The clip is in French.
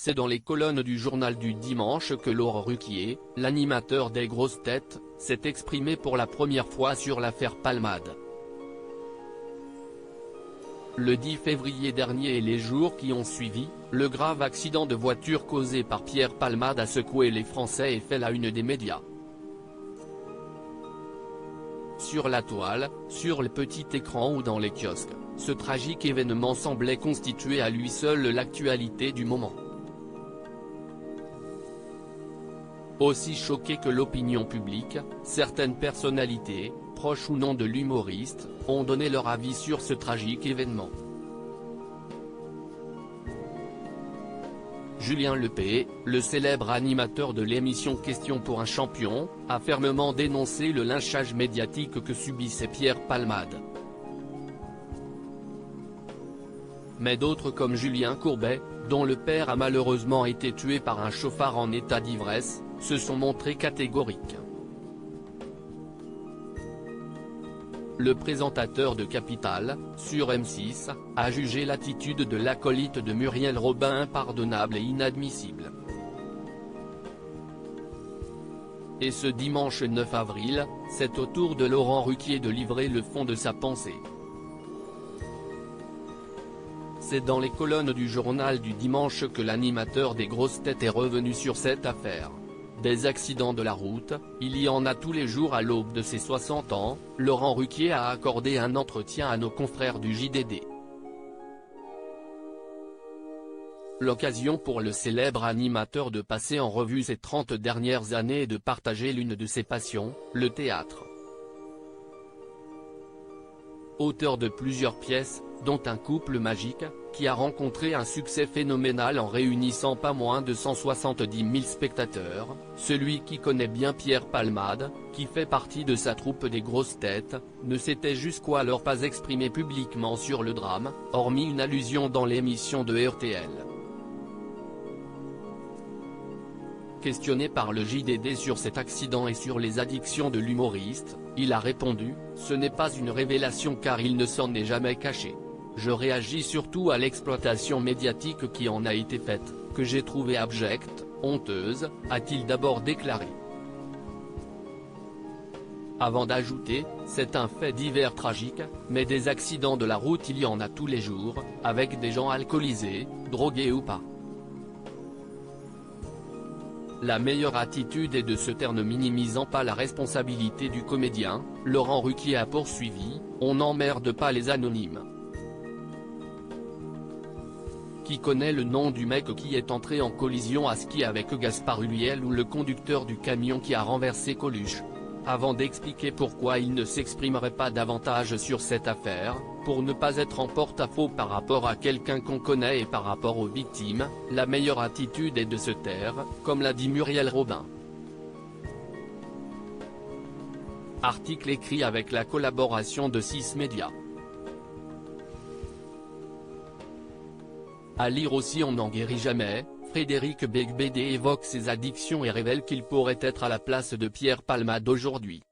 C'est dans les colonnes du journal du dimanche que Laurent Ruquier, l'animateur des grosses têtes, s'est exprimé pour la première fois sur l'affaire Palmade. Le 10 février dernier et les jours qui ont suivi, le grave accident de voiture causé par Pierre Palmade a secoué les Français et fait la une des médias. Sur la toile, sur le petit écran ou dans les kiosques, ce tragique événement semblait constituer à lui seul l'actualité du moment. Aussi choqué que l'opinion publique, certaines personnalités, proches ou non de l'humoriste, ont donné leur avis sur ce tragique événement. Julien Lepay, le célèbre animateur de l'émission Question pour un champion, a fermement dénoncé le lynchage médiatique que subissait Pierre Palmade. Mais d'autres comme Julien Courbet, dont le père a malheureusement été tué par un chauffard en état d'ivresse, se sont montrés catégoriques. Le présentateur de Capital, sur M6, a jugé l'attitude de l'acolyte de Muriel Robin impardonnable et inadmissible. Et ce dimanche 9 avril, c'est au tour de Laurent Ruquier de livrer le fond de sa pensée. C'est dans les colonnes du journal du dimanche que l'animateur des grosses têtes est revenu sur cette affaire. Des accidents de la route, il y en a tous les jours à l'aube de ses 60 ans, Laurent Ruquier a accordé un entretien à nos confrères du JDD. L'occasion pour le célèbre animateur de passer en revue ses 30 dernières années et de partager l'une de ses passions, le théâtre. Auteur de plusieurs pièces, dont Un couple magique, qui a rencontré un succès phénoménal en réunissant pas moins de 170 000 spectateurs, celui qui connaît bien Pierre Palmade, qui fait partie de sa troupe des grosses têtes, ne s'était jusqu'alors pas exprimé publiquement sur le drame, hormis une allusion dans l'émission de RTL. Questionné par le JDD sur cet accident et sur les addictions de l'humoriste, il a répondu « Ce n'est pas une révélation car il ne s'en est jamais caché. Je réagis surtout à l'exploitation médiatique qui en a été faite, que j'ai trouvée abjecte, honteuse », a-t-il d'abord déclaré. Avant d'ajouter « C'est un fait divers tragique, mais des accidents de la route il y en a tous les jours, avec des gens alcoolisés, drogués ou pas. La meilleure attitude est de se taire ne minimisant pas la responsabilité du comédien », Laurent Ruquier a poursuivi, « On n'emmerde pas les anonymes. Qui connaît le nom du mec qui est entré en collision à ski avec Gaspard Ulliel ou le conducteur du camion qui a renversé Coluche ?» Avant d'expliquer pourquoi il ne s'exprimerait pas davantage sur cette affaire, pour ne pas être en porte-à-faux par rapport à quelqu'un qu'on connaît et par rapport aux victimes, la meilleure attitude est de se taire, comme l'a dit Muriel Robin. Article écrit avec la collaboration de 6 médias. À lire aussi On n'en guérit jamais, Frédéric Beigbeder évoque ses addictions et révèle qu'il pourrait être à la place de Pierre Palmade aujourd'hui.